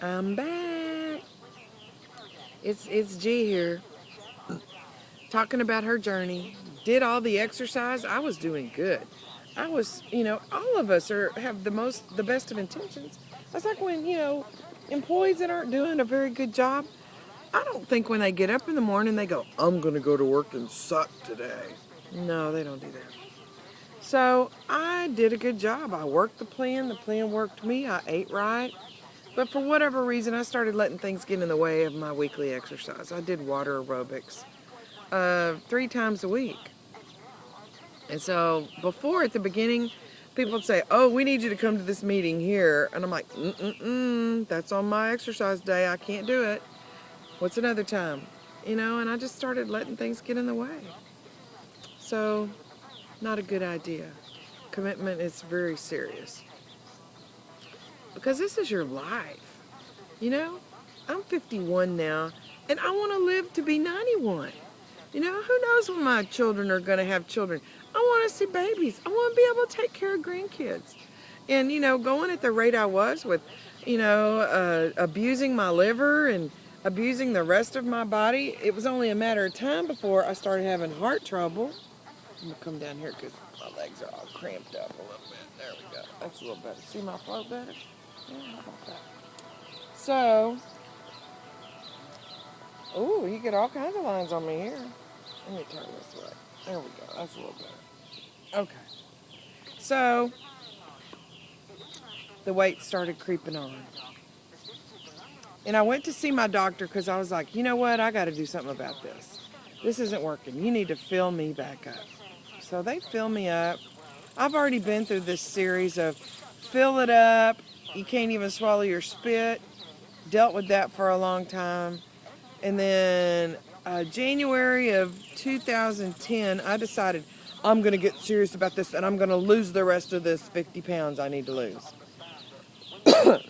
I'm back. It's G here, talking about her journey. Did all the exercise. I was doing good. I was, all of us have the best of intentions. That's like when employees that aren't doing a very good job. I don't think when they get up in the morning they go, "I'm gonna go to work and suck today." No, they don't do that. So I did a good job. I worked the plan. The plan worked me. I ate right. But for whatever reason, I started letting things get in the way of my weekly exercise. I did water aerobics 3 times a week. And so before, at the beginning, people would say, "Oh, we need you to come to this meeting here." And I'm like, that's on my exercise day. I can't do it. What's another time? And I just started letting things get in the way. So, not a good idea. Commitment is very serious. Because this is your life. You know, I'm 51 now, and I want to live to be 91. Who knows when my children are going to have children? I want to see babies. I want to be able to take care of grandkids. And, going at the rate I was with, abusing my liver and abusing the rest of my body, it was only a matter of time before I started having heart trouble. I'm going to come down here because my legs are all cramped up a little bit. There we go. That's a little better. See my float better? Yeah, how about that? So, ooh, you get all kinds of lines on me here. Let me turn this way. There we go. That's a little better. Okay. So, the weight started creeping on. And I went to see my doctor because I was like, you know what? I got to do something about this. This isn't working. You need to fill me back up. So they fill me up. I've already been through this series of fill it up. You can't even swallow your spit. Dealt with that for a long time. And then January of 2010, I decided I'm going to get serious about this and I'm going to lose the rest of this 50 pounds I need to lose.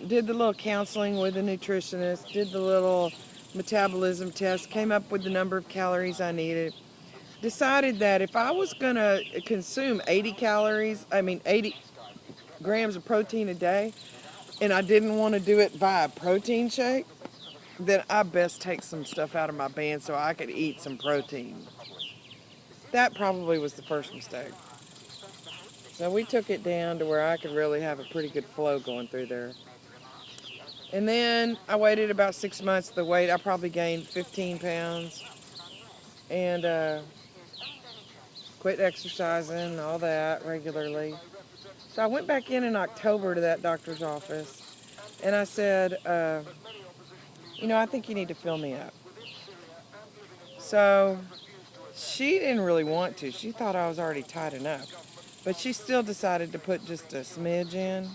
Did the little counseling with a nutritionist, did the little metabolism test, came up with the number of calories I needed. Decided that if I was going to consume 80 grams of protein a day, and I didn't want to do it via protein shake, then I best take some stuff out of my band so I could eat some protein. That probably was the first mistake. So we took it down to where I could really have a pretty good flow going through there. And then I waited about 6 months. I probably gained 15 pounds. And quit exercising and all that regularly. So I went back in October to that doctor's office. And I said, I think you need to fill me up. So she didn't really want to. She thought I was already tight enough. But she still decided to put just a smidge in.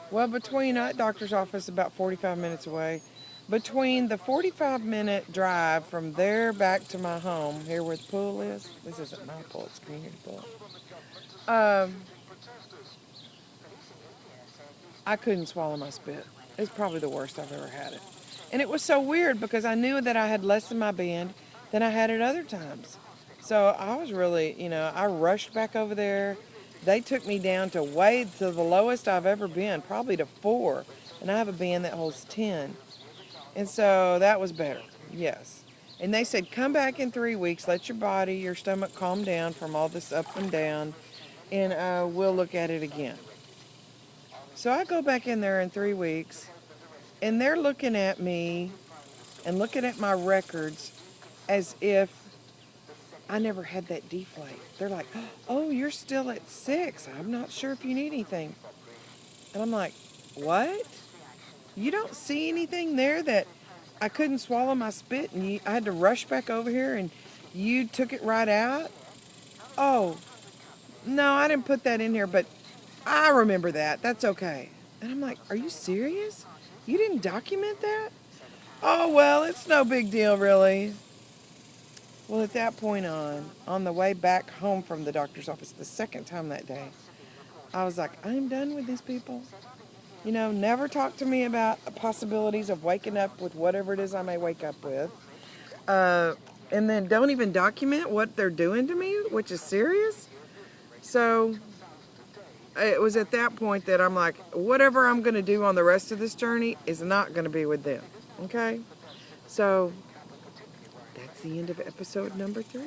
Well, between that doctor's office, about 45 minutes away, between the 45-minute drive from there back to my home, here where the pool is, this isn't my pool, it's a community pool, I couldn't swallow my spit. It's probably the worst I've ever had it. And it was so weird because I knew that I had less in my band than I had at other times. So I was really, I rushed back over there. They took me down to the lowest I've ever been, probably to 4. And I have a band that holds 10. And so that was better, yes. And they said, come back in 3 weeks, let your stomach calm down from all this up and down, and we'll look at it again. So I go back in there in 3 weeks, and they're looking at me and looking at my records as if I never had that deflate. They're like, oh, you're still at 6. I'm not sure if you need anything. And I'm like, what? You don't see anything there that I couldn't swallow my spit and I had to rush back over here and you took it right out? Oh, no, I didn't put that in here, but I remember that. That's okay. And I'm like, are you serious? You didn't document that? Oh, well, it's no big deal, really. Well, at that point on the way back home from the doctor's office the second time that day, I was like, I'm done with these people. Never talk to me about possibilities of waking up with whatever it is I may wake up with. And then don't even document what they're doing to me, which is serious. So it was at that point that I'm like, whatever I'm going to do on the rest of this journey is not going to be with them. Okay? So that's the end of episode number 3.